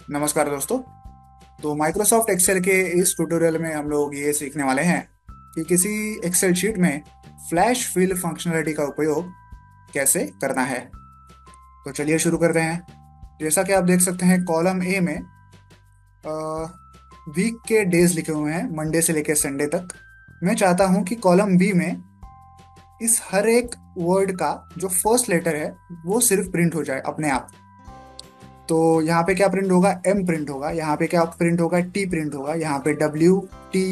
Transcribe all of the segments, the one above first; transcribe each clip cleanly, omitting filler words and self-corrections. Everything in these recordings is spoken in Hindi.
नमस्कार दोस्तों। तो माइक्रोसॉफ्ट एक्सेल के इस ट्यूटोरियल में हम लोग ये सीखने वाले हैं कि किसी एक्सेल शीट में फ्लैश फिल फंक्शनलिटी का उपयोग कैसे करना है। तो चलिए शुरू करते हैं। जैसा कि आप देख सकते हैं, कॉलम ए में वीक के डेज लिखे हुए हैं, मंडे से लेकर संडे तक। मैं चाहता हूं कि कॉलम बी में इस हर एक वर्ड का जो फर्स्ट लेटर है वो सिर्फ प्रिंट हो जाए अपने आप। तो यहाँ पे क्या प्रिंट होगा? एम प्रिंट होगा। यहाँ पे क्या प्रिंट होगा? टी प्रिंट होगा। यहाँ पे डब्ल्यू, टी,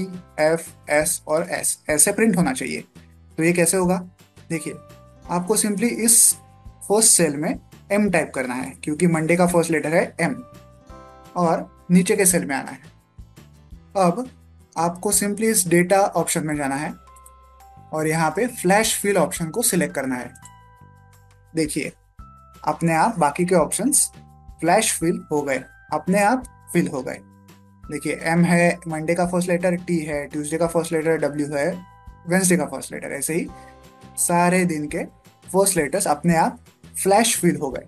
एफ, एस और एस ऐसे प्रिंट होना चाहिए। तो ये कैसे होगा? देखिए, आपको सिंपली इस फर्स्ट सेल में एम टाइप करना है क्योंकि मंडे का फर्स्ट लेटर है एम, और नीचे के सेल में आना है। अब आपको सिंपली इस डेटा ऑप्शन में जाना है और यहाँ पे फ्लैश फिल ऑप्शन को सिलेक्ट करना है। देखिए, अपने आप बाकी के ऑप्शंस फ्लैश फिल हो गए, अपने आप फिल हो गए। देखिए, एम है मंडे का फर्स्ट लेटर, टी है ट्यूसडे का फर्स्ट लेटर, डब्ल्यू है वेंसडे का फर्स्ट लेटर। ऐसे ही सारे दिन के फर्स्ट लेटर्स अपने आप फ्लैश फिल हो गए।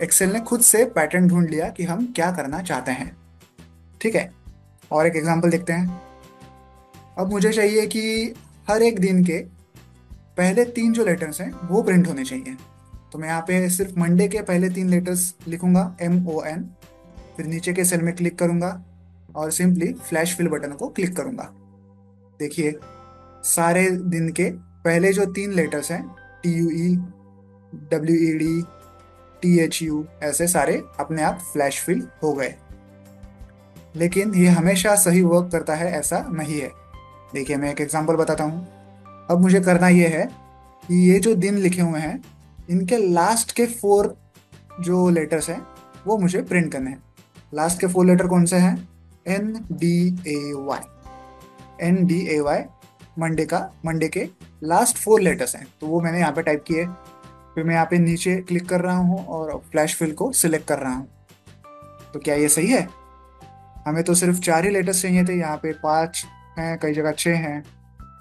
एक्सेल ने खुद से पैटर्न ढूंढ लिया कि हम क्या करना चाहते हैं। ठीक है, और एक एग्जांपल देखते हैं। अब मुझे चाहिए कि हर एक दिन के पहले तीन जो लेटर्स हैं वो प्रिंट होने चाहिए। तो मैं यहाँ पे सिर्फ मंडे के पहले तीन लेटर्स लिखूंगा, MON। फिर नीचे के सेल में क्लिक करूंगा और सिंपली फ्लैश फिल बटन को क्लिक करूंगा। देखिए, सारे दिन के पहले जो तीन लेटर्स हैं, TUE, WED, THU, ऐसे सारे अपने आप फ्लैश फिल हो गए। लेकिन ये हमेशा सही वर्क करता है ऐसा नहीं है। देखिए, मैं एक एग्जांपल बताता हूँ। अब मुझे करना ये है कि ये जो दिन लिखे हुए हैं इनके लास्ट के फोर जो लेटर्स हैं वो मुझे प्रिंट करने हैं। लास्ट के फोर लेटर कौन से हैं? NDAY। मंडे के लास्ट फोर लेटर्स हैं, तो वो मैंने यहाँ पे टाइप किए। फिर मैं यहाँ पे नीचे क्लिक कर रहा हूँ और फ्लैश फिल को सिलेक्ट कर रहा हूँ। तो क्या ये सही है? हमें तो सिर्फ चार ही लेटर्स चाहिए थे, यहाँ पे पांच हैं, कई जगह छह हैं।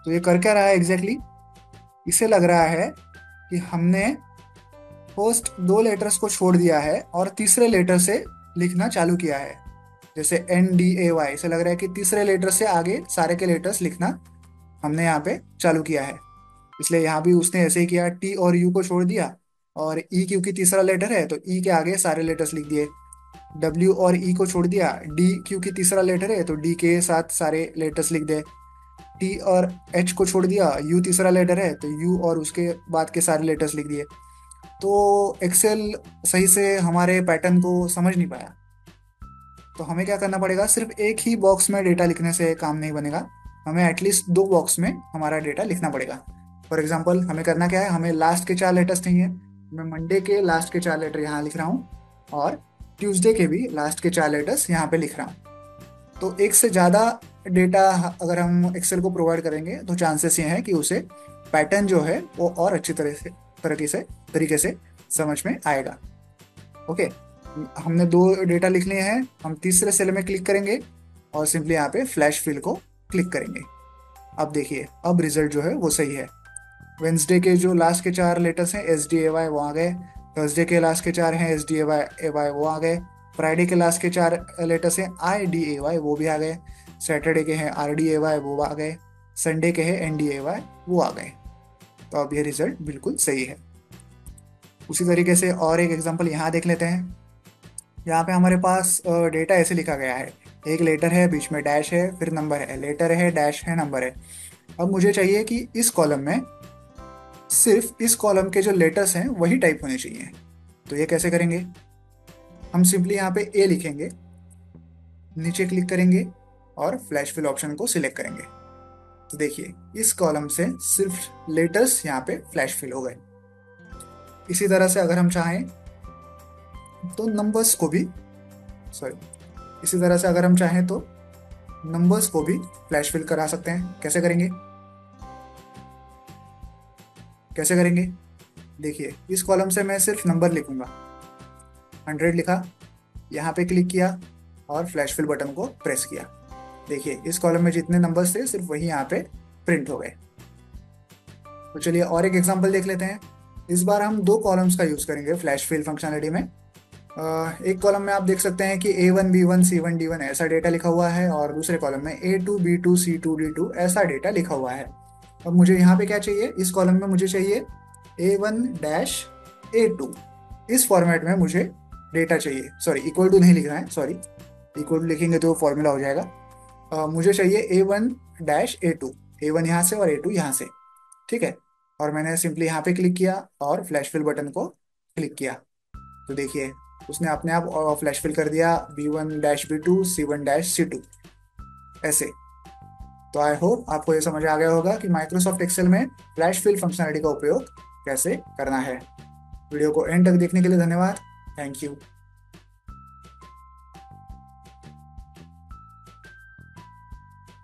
तो ये कर क्या रहा है एग्जैक्टली? इसे लग रहा है कि हमने फर्स्ट दो लेटर्स को छोड़ दिया है और तीसरे लेटर से लिखना चालू किया है। जैसे NDAY, इसे लग रहा है कि तीसरे लेटर से आगे सारे के लेटर्स लिखना हमने यहाँ पे चालू किया है। इसलिए यहाँ भी उसने ऐसे ही किया, टी और यू को छोड़ दिया, और ई क्योंकि तीसरा लेटर है तो ई के आगे सारे लेटर्स लिख दिए। डब्ल्यू और ई को छोड़ दिया, डी क्योंकि तीसरा लेटर है तो डी के साथ सारे लेटर्स लिख दे। टी और एच को छोड़ दिया, यू तीसरा लेटर है तो यू और उसके बाद के सारे लेटर्स लिख दिए। तो एक्सेल सही से हमारे पैटर्न को समझ नहीं पाया। तो हमें क्या करना पड़ेगा? सिर्फ एक ही बॉक्स में डेटा लिखने से काम नहीं बनेगा, हमें एटलीस्ट दो बॉक्स में हमारा डेटा लिखना पड़ेगा। फॉर एग्जाम्पल, हमें करना क्या है? हमें लास्ट के चार लेटर्स चाहिए। मैं मंडे के लास्ट के चार लेटर यहाँ लिख रहा हूँ और ट्यूसडे के भी लास्ट के चार लेटर्स यहाँ पे लिख रहा हूँ। तो एक से ज़्यादा डेटा अगर हम एक्सेल को प्रोवाइड करेंगे तो चांसेस ये हैं कि उसे पैटर्न जो है वो और अच्छी तरीके से समझ में आएगा। ओके, हमने दो डेटा लिख लिए हैं। हम तीसरे सेल में क्लिक करेंगे और सिंपली यहाँ पे फ्लैश फिल को क्लिक करेंगे। अब देखिए, अब रिजल्ट जो है वो सही है। वेंसडे के जो लास्ट के चार लेटर्स हैं SDAY वो आ गए। थर्सडे के लास्ट के चार हैं SDAY वो आ गए। फ्राइडे के लास्ट के चार लेटर्स हैं IDAY वो भी आ गए। सैटरडे के हैं RDAY वो आ गए। संडे के हैं NDAY वो आ गए। तो अब ये रिजल्ट बिल्कुल सही है। उसी तरीके से और एक एग्जांपल यहाँ देख लेते हैं। यहाँ पे हमारे पास डेटा ऐसे लिखा गया है, एक लेटर है, बीच में डैश है, फिर नंबर है, लेटर है, डैश है, नंबर है। अब मुझे चाहिए कि इस कॉलम में सिर्फ इस कॉलम के जो लेटर्स हैं वही टाइप होने चाहिए। तो ये कैसे करेंगे? हम सिंपली यहाँ पे ए लिखेंगे, नीचे क्लिक करेंगे और फ्लैश फिल ऑप्शन को सिलेक्ट करेंगे। तो देखिए, इस कॉलम से सिर्फ लेटर्स यहाँ पे फ्लैश फिल हो गए। इसी तरह से अगर हम चाहें तो नंबर्स को भी सॉरी इसी तरह से अगर हम चाहें तो नंबर्स को भी फ्लैश फिल करा सकते हैं। कैसे करेंगे? देखिए, इस कॉलम से मैं सिर्फ नंबर लिखूंगा। 100 लिखा, यहाँ पे क्लिक किया और फ्लैश फिल बटन को प्रेस किया। देखिए, इस कॉलम में जितने नंबर्स थे सिर्फ वही यहाँ पे प्रिंट हो गए। तो चलिए और एक एग्जांपल देख लेते हैं। इस बार हम दो कॉलम्स का यूज करेंगे फ्लैश फिल फंक्शनलिटी में। एक कॉलम में आप देख सकते हैं कि A1 B1 C1 D1 ऐसा डेटा लिखा हुआ है, और दूसरे कॉलम में A2 B2 C2 D2 ऐसा डेटा लिखा हुआ है। अब मुझे यहाँ पे क्या चाहिए, इस कॉलम में मुझे चाहिए A1 - A2। इस फॉर्मेट में मुझे डेटा चाहिए। सॉरी, इक्वल टू नहीं लिखना है, सॉरी, इक्वल टू लिखेंगे तो फॉर्मूला हो जाएगा। मुझे चाहिए A1 - A2, A1 यहाँ से और A2 यहाँ से। ठीक है, और मैंने सिंपली यहाँ पे क्लिक किया और फ्लैश फिल बटन को क्लिक किया, तो देखिए उसने अपने आप फ्लैश फिल कर दिया B1 - B2 C1 - C2 ऐसे। तो आई होप आपको ये समझ आ गया होगा कि माइक्रोसॉफ्ट एक्सेल में फ्लैश फिल फंक्शनलिटी का उपयोग कैसे करना है। वीडियो को एंड तक देखने के लिए धन्यवाद। Thank you.